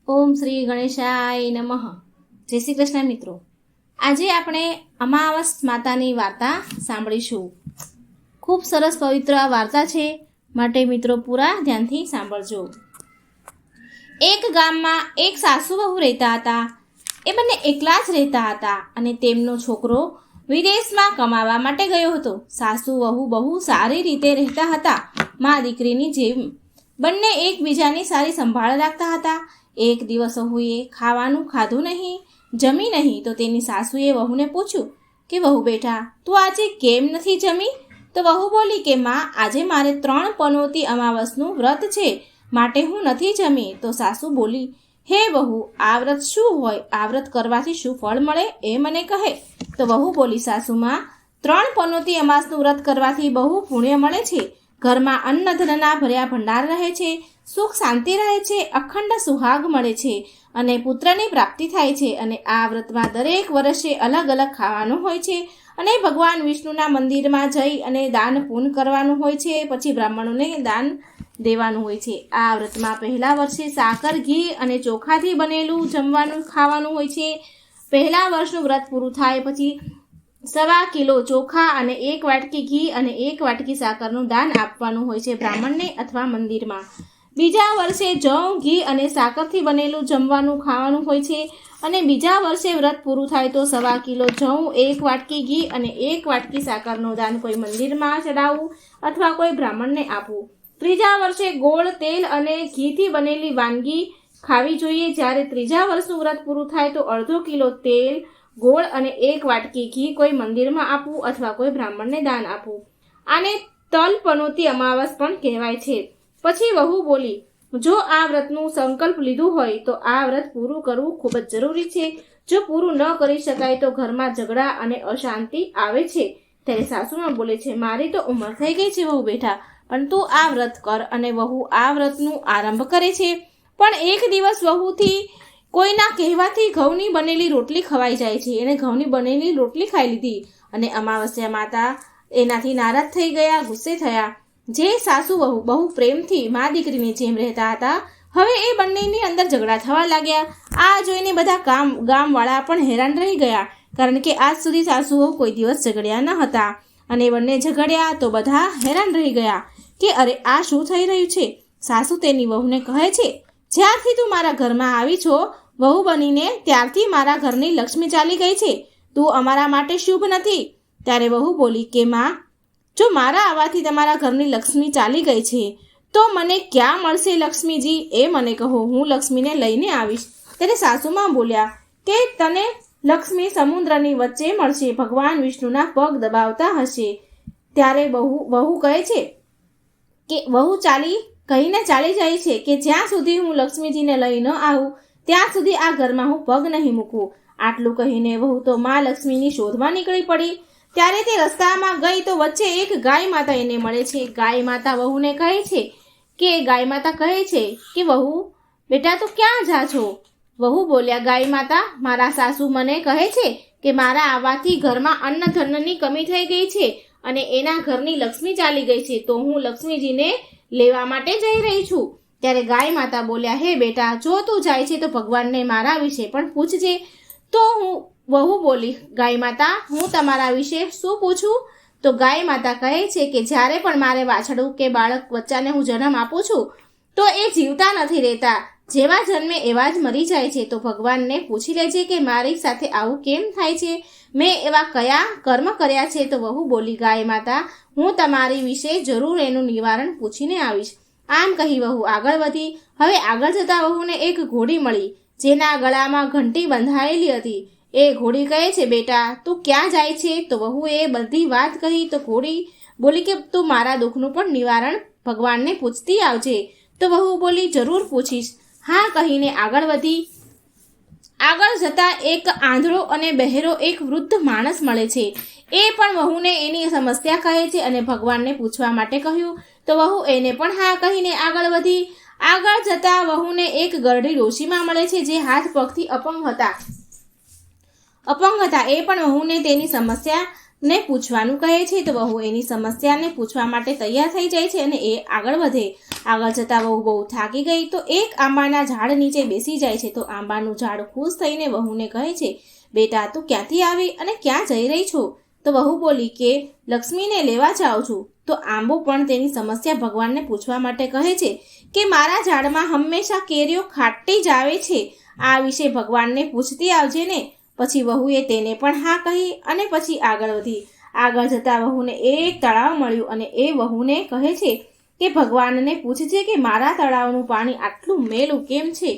ઓમ શ્રી ગણેશાય નમઃ. જય શ્રી કૃષ્ણ મિત્રો. આજે આપણે અમાવસ માતાની વાર્તા સાંભળીશું. ખૂબ સરસ પવિત્ર આ વાર્તા છે, માટે મિત્રો પૂરા ધ્યાનથી સાંભળજો. એક ગામમાં એક સાસુ વહુ રહેતા હતા. એ બંને એકલા જ રહેતા હતા અને તેમનો છોકરો વિદેશમાં કમાવા માટે ગયો હતો. સાસુ વહુ બહુ સારી રીતે રહેતા હતા, મા દીકરીની જેમ. બંને એકબીજાની સારી સંભાળ રાખતા હતા. એક દિવસ વહુએ ખાવાનું ખાધું નહીં, જમી નહીં, તો તેની સાસુએ વહુને પૂછ્યું કે વહુ બેટા, તું આજે કેમ નથી જમી? તો વહુ બોલી કે માં, આજે મારે 3 પનોતી અમાવસનું વ્રત છે, માટે હું નથી જમી. તો સાસુ બોલી, હે વહુ, આ વ્રત શું હોય? આ વ્રત કરવાથી શું ફળ મળે એ મને કહે. તો વહુ બોલી, સાસુમાં, 3 પનોતી અમાસનું વ્રત કરવાથી બહુ પુણ્ય મળે છે. ઘરમાં અન્ન ધનના ભર્યા ભંડાર રહે છે, સુખ શાંતિ રહે છે, અખંડ સુહાગ મળે છે અને પુત્રની પ્રાપ્તિ થાય છે. અને આ વ્રતમાં દરેક વર્ષે અલગ અલગ ખાવાનું હોય છે અને ભગવાન વિષ્ણુના મંદિરમાં જઈ અને દાન પૂન કરવાનું હોય છે, પછી બ્રાહ્મણોને દાન દેવાનું હોય છે. આ વ્રતમાં પહેલા વર્ષે સાકર, ઘી અને ચોખાથી બનેલું જમવાનું ખાવાનું હોય છે. પહેલા વર્ષનું વ્રત પૂરું થાય પછી 1.25 કિલો ચોખા અને 1 વાટકી ઘી અને 1 વાટકી સાકરનું દાન આપવાનું હોય છે બ્રાહ્મણને અથવા મંદિરમાં. બીજા વર્ષે જવ, ઘી અને સાકરથી બનેલું જમવાનું ખાવાનું હોય છે અને બીજા વર્ષે વ્રત પૂરું થાય તો 1.25 કિલો જવ, 1 વાટકી ઘી અને 1 વાટકી સાકરનું દાન કોઈ મંદિરમાં ચડાવવું અથવા કોઈ બ્રાહ્મણને આપવું. ત્રીજા વર્ષે ગોળ, તેલ અને ઘીથી બનેલી વાનગી ખાવી જોઈએ. જ્યારે ત્રીજા વર્ષનું વ્રત પૂરું થાય તો 1/2 કિલો તેલ, ગોળ અને 1 વાટકી ઘી કોઈ મંદિરમાં આપવું અથવા કોઈ બ્રાહ્મણને દાન આપવું. આને તલ પનોતી અમાવસ પણ કહેવાય છે. પછી વહુ બોલી, જો આ વ્રતનું સંકલ્પ લીધું હોય તો આ વ્રત પૂરું કરવું ખૂબ જ જરૂરી છે. જો પૂરું ન કરી શકાય તો ઘરમાં ઝઘડા અને અશાંતિ આવે છે. ત્યારે સાસુમાં બોલે છે, મારી તો ઉંમર થઈ ગઈ છે વહુ બેટા, પણ તું આ વ્રત કર. અને વહુ આ વ્રતનું આરંભ કરે છે. પણ એક દિવસ વહુથી કોઈના કહેવાથી ઘઉંની બનેલી રોટલી ખવાઈ જાય છે. એણે ઘઉંની બનેલી રોટલી ખાઈ લીધી અને અમાવસ્યા માતા એનાથી નારાજ થઈ ગયા, ગુસ્સે થયા. જે સાસુ વહુ બહુ પ્રેમથી મા દીકરીની જેમ રહેતા હતા, હવે એ બંનેની અંદર ઝઘડા થવા લાગ્યા. આ જોઈને બધા ગામવાળા પણ હેરાન રહી ગયા, કારણ કે આજ સુધી સાસુ વહુ કોઈ દિવસ ઝઘડ્યા ન હતા. અને બંને ઝઘડ્યા તો બધા હેરાન રહી ગયા કે અરે આ શું થઈ રહ્યું છે. સાસુ તેની વહુને કહે છે, જ્યારથી તું મારા ઘરમાં આવી છો વહુ બનીને, ત્યારથી મારા ઘરની લક્ષ્મી ચાલી ગઈ છે. તું અમારા માટે શુભ નથી. ત્યારે વહુ બોલી કે માં, જો મારા આવવાથી તમારા ઘરની લક્ષ્મી ચાલી ગઈ છે તો મને ક્યાં મળશે લક્ષ્મીજી, એ મને કહો, હું લક્ષ્મીને લઈને આવીશ. ત્યારે સાસુમાં બોલ્યા કે તને લક્ષ્મી સમુદ્રની વચ્ચે મળશે, ભગવાન વિષ્ણુના પગ દબાવતા હશે. ત્યારે વહુ કહે છે કે વહુ કહીને ચાલી જાય છે કે જ્યાં સુધી હું લક્ષ્મીજીને લઈ ન આવું ત્યાં સુધી આ ઘરમાં હું પગ નહીં મૂકું. આટલું કહીને વહુ તો મા લક્ષ્મીની શોધમાં નીકળી પડી. ત્યારે તે રસ્તામાં ગઈ તો વચ્ચે એક ગાય માતા એને મળે છે. ગાય માતા વહુને કહે છે કે વહુ બેટા તું ક્યાં જા છો? વહુ બોલ્યા, ગાય માતા, મારા સાસુ મને કહે છે કે મારા આવવાથી ઘરમાં અન્ન ધનની કમી થઈ ગઈ છે અને એના ઘરની લક્ષ્મી ચાલી ગઈ છે, તો હું લક્ષ્મીજીને લેવા માટે જઈ રહી છું. ત્યારે ગાય માતા બોલ્યા, હે બેટા, જો તું જાય છે તો ભગવાનને મારા વિશે પણ પૂછજે. તો વહુ બોલી, ગાય માતા, હું તમારા વિશે શું પૂછું? તો ગાય માતા કહે છે કે જ્યારે પણ મારે વાછડું કે બાળક બચ્ચાને હું જન્મ આપું છું તો એ જીવતા નથી રહેતા, જેવા જન્મે એવા જ મરી જાય છે. તો ભગવાનને પૂછી લેજે કે મારી સાથે આવું કેમ થાય છે, મેં એવા કયા કર્મ કર્યા છે. તો વહુ બોલી, ગાય માતા, હું તમારી વિશે જરૂર એનું નિવારણ પૂછીને આવીશ. આમ કહી વહુ આગળ વધી. હવે આગળ જતા વહુને એક ઘોડી મળી, જેના ગળામાં ઘંટી બંધાયેલી હતી. એ ઘોડી કહે છે, બેટા તું ક્યાં જાય છે? તો વહુએ બધી વાત કહી. તો ઘોડી બોલી કે તું મારા દુઃખનું પણ નિવારણ ભગવાનને પૂછતી આવજે. તો વહુ બોલી, જરૂર પૂછીશ. હા કહીને આગળ વધી. આગળ જતા એક આંધળો અને બહેરો એક વૃદ્ધ માણસ મળે છે. એ પણ વહુને એની સમસ્યા કહે છે અને ભગવાનને પૂછવા માટે કહ્યું. તો વહુ એને પણ હા કહીને આગળ વધી. આગળ જતા વહુને એક ગરડી ડોશીમાં મળે છે, જે હાથ પગથી અપંગ હતા. એ પણ વહુને તેની સમસ્યા ને પૂછવાનું કહે છે તો વહુ એની સમસ્યાને પૂછવા માટે તૈયાર થઈ જાય છે અને એ આગળ વધે. આગળ જતાં વહુ બહુ થાકી ગઈ તો એક આંબાના ઝાડ નીચે બેસી જાય છે. તો આંબાનું ઝાડ ખુશ થઈને વહુને કહે છે, બેટા તું ક્યાંથી આવી અને ક્યાં જઈ રહી છો? તો વહુ બોલી કે લક્ષ્મીને લેવા જાઉં છું. તો આંબો પણ તેની સમસ્યા ભગવાનને પૂછવા માટે કહે છે કે મારા ઝાડમાં હંમેશા કેરીઓ ખાટી જ આવે છે, આ વિશે ભગવાનને પૂછતી આવજે ને. પછી વહુએ તેને પણ હા કહી અને પછી આગળ વધી. આગળ જતાં વહુને એક તળાવ મળ્યું અને એ વહુને કહે છે કે ભગવાનને પૂછજે કે મારા તળાવનું પાણી આટલું મેલું કેમ છે?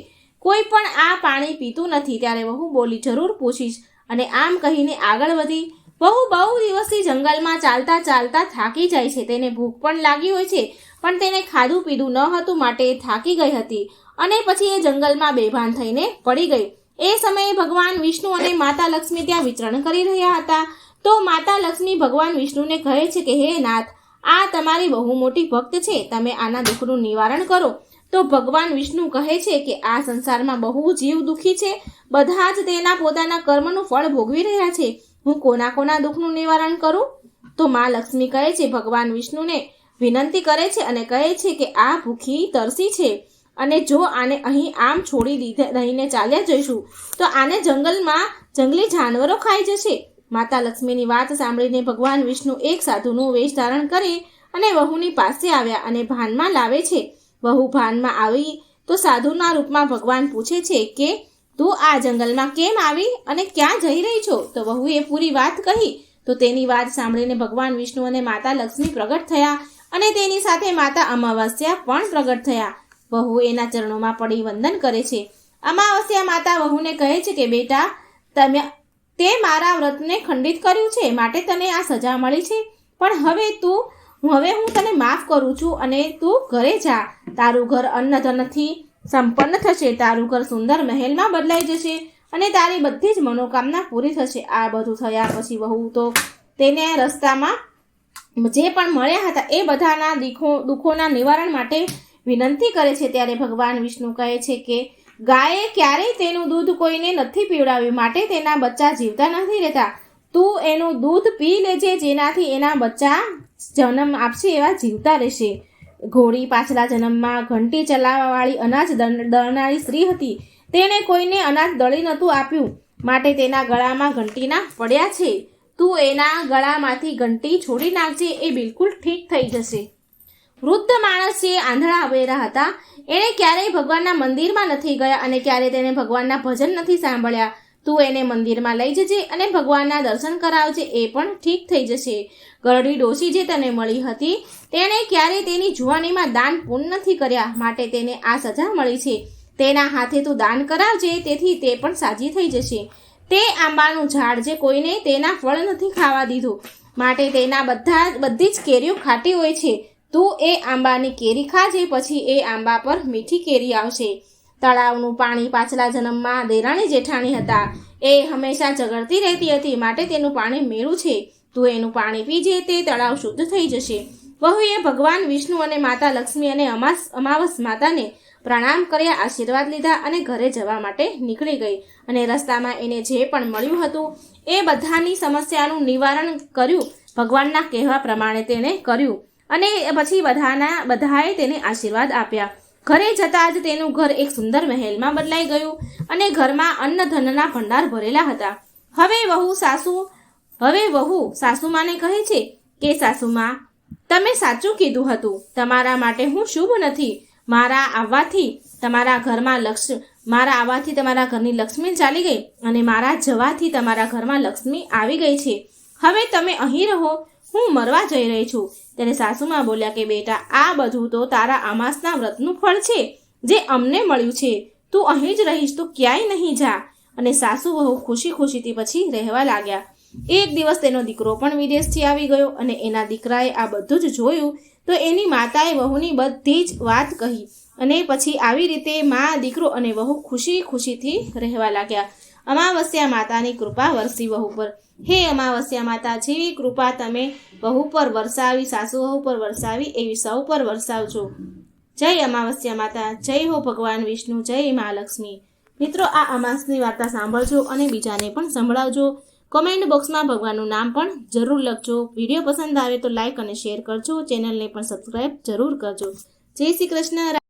કોઈ પણ આ પાણી પીતું નથી. ત્યારે વહુ બોલી, જરૂર પૂછીશ. અને આમ કહીને આગળ વધી. વહુ બહુ દિવસથી જંગલમાં ચાલતા ચાલતા થાકી જાય છે. તેને ભૂખ પણ લાગી હોય છે, પણ તેને ખાધું પીધું ન હતું માટે એ થાકી ગઈ હતી અને પછી એ જંગલમાં બેભાન થઈને પડી ગઈ. એ સમયે ભગવાન વિષ્ણુ અને માતા લક્ષ્મી ત્યાં વિચરણ કરી રહ્યા હતા. તો માતા લક્ષ્મી ભગવાન વિષ્ણુને કહે છે કે હે નાથ, આ તમારી બહુ મોટી ભક્ત છે, તમે આના દુઃખનું નિવારણ કરો. તો ભગવાન વિષ્ણુ કહે છે કે આ સંસારમાં બહુ જીવ દુઃખી છે, બધા જ તેના પોતાના કર્મનું ફળ ભોગવી રહ્યા છે, હું કોના કોના દુઃખનું નિવારણ કરું? તો મા લક્ષ્મી કહે છે, ભગવાન વિષ્ણુને વિનંતી કરે છે અને કહે છે કે આ ભૂખી તરસી છે અને જો આને અહીં આમ છોડી દઈને ચાલ્યા જઈશું તો આને જંગલમાં જંગલી જાનવરો ખાઈ જશે. માતા લક્ષ્મીની વાત સાંભળીને ભગવાન વિષ્ણુ એક સાધુનું વેશ ધારણ કરી અને વહુની પાસે આવ્યા અને ભાનમાં લાવે છે. વહુ ભાનમાં આવી તો સાધુના રૂપમાં ભગવાન પૂછે છે કે તું આ જંગલમાં કેમ આવી અને ક્યાં જઈ રહી છો? તો વહુએ પૂરી વાત કહી. તો તેની વાત સાંભળીને ભગવાન વિષ્ણુ અને માતા લક્ષ્મી પ્રગટ થયા અને તેની સાથે માતા અમાવસ્યા પણ પ્રગટ થયા. વહુ એના ચરણોમાં પડી વંદન કરે છે. અમાવસ્યા માતા વહુને કહે છે કે બેટા, તે મારા વ્રતને ખંડિત કર્યું છે માટે તને આ સજા મળી છે, પણ હવે હું તને માફ કરું છું અને તું ઘરે જા. તારું ઘર અન્ન ધનથી સંપન્ન થશે, તારું ઘર સુંદર મહેલમાં બદલાઈ જશે અને તારી બધી જ મનોકામના પૂરી થશે. આ બધું થયા પછી વહુ તો તેને રસ્તામાં જે પણ મળ્યા હતા એ બધાના દુઃખોના નિવારણ માટે વિનંતી કરે છે. ત્યારે ભગવાન વિષ્ણુ કહે છે કે ગાયે ક્યારેય તેનું દૂધ કોઈને નથી પીવડાવ્યું માટે તેના બચ્ચા જીવતા નથી રહેતા. તું એનું દૂધ પી લેજે, જેનાથી એના બચ્ચા જન્મ આપશે એવા જીવતા રહેશે. ઘોડી પાછલા જન્મમાં ઘંટી ચલાવવાવાળી અનાજ દળનારી સ્ત્રી હતી. તેણે કોઈને અનાજ દળી નહોતું આપ્યું માટે તેના ગળામાં ઘંટીના પડ્યા છે. તું એના ગળામાંથી ઘંટી છોડી નાખજે, એ બિલકુલ ઠીક થઈ જશે. વૃદ્ધ માણસ જે આંધળા અવેરા હતા, એણે ક્યારેય ભગવાનના મંદિરમાં નથી ગયા અને ક્યારેય તેને ભગવાનના ભજન નથી સાંભળ્યા. તું એને મંદિરમાં લઈ જજે અને ભગવાનના દર્શન કરાવજે, એ પણ ઠીક થઈ જશે. ગરડી ડોશી જે તને મળી હતી તેણે ક્યારેય તેની જુવાનીમાં દાન પૂર્ણ નથી કર્યા માટે તેને આ સજા મળી છે. તેના હાથે તું દાન કરાવજે, તેથી તે પણ સાજી થઈ જશે. તે આંબાનું ઝાડ જે કોઈને તેના ફળ નથી ખાવા દીધું માટે તેના બધી જ કેરીઓ ખાટી હોય છે. તું એ આંબાની કેરી ખાજે, પછી એ આંબા પર મીઠી કેરી આવશે. તળાવનું પાણી પાછલા જન્મમાં દેરાણી જેઠાણી હતા, એ હંમેશા ઝઘડતી રહેતી હતી માટે તેનું પાણી મેળું છે. તું એનું પાણી પીજે, તે તળાવ શુદ્ધ થઈ જશે. વહુએ ભગવાન વિષ્ણુ અને માતા લક્ષ્મી અને અમાવસ માતાને પ્રણામ કર્યા, આશીર્વાદ લીધા અને ઘરે જવા માટે નીકળી ગઈ. અને રસ્તામાં એને જે પણ મળ્યું હતું એ બધાની સમસ્યાનું નિવારણ કર્યું. ભગવાનના કહેવા પ્રમાણે તેણે કર્યું અને પછી બધાએ તેને આશીર્વાદ આપ્યા. ઘરે જતાં જ તેનું ઘર એક સુંદર મહેલમાં બદલાઈ ગયું અને ઘરમાં અન્ન ધનના ભંડાર ભરેલા હતા. હવે વહુ સાસુમાને કહે છે કે સાસુમા, તમે સાચું કીધું હતું, તમારા માટે હું શુભ નથી. મારા આવવાથી તમારા ઘરની લક્ષ્મી ચાલી ગઈ અને મારા જવાથી તમારા ઘરમાં લક્ષ્મી આવી ગઈ છે. હવે તમે અહીં રહો, હું મરવા જઈ રહી છું. ત્યારે સાસુમાં બોલ્યા કે બેટા, આ બધું તો તારા અમાસના વ્રતનું ફળ છે જે અમને મળ્યું છે. તું અહીં જ રહીશ તો ક્યાંય નહીં જા. અને સાસુ વહુ ખુશીથી પછી રહેવા લાગ્યા. એક દિવસ તેનો દીકરો પણ વિદેશથી આવી ગયો અને એના દીકરાએ આ બધું જ જોયું તો એની માતાએ વહુની બધી જ વાત કહી અને પછી આવી રીતે મા, દીકરો અને વહુ ખુશીથી રહેવા લાગ્યા. અમાવસ્યા માતાની કૃપા વરસી વહુ પર. હે અમાવસ્યા માતા, જેવી કૃપા તમે વહુ પર વરસાવી, સાસુ વહુ પર વરસાવી, એવી સૌ પર વરસાવજો. જય અમાવસ્યા માતા, જય હો ભગવાન વિષ્ણુ, જય મા લક્ષ્મી. મિત્રો, આ અમાસની વાર્તા સાંભળજો અને બીજાને પણ સંભળાવજો. કોમેન્ટ બોક્સમાં ભગવાનનું નામ પણ જરૂર લખજો. વિડીયો પસંદ આવે તો લાઈક અને શેર કરજો. ચેનલને પણ સબસ્ક્રાઈબ જરૂર કરજો. જય શ્રી કૃષ્ણ.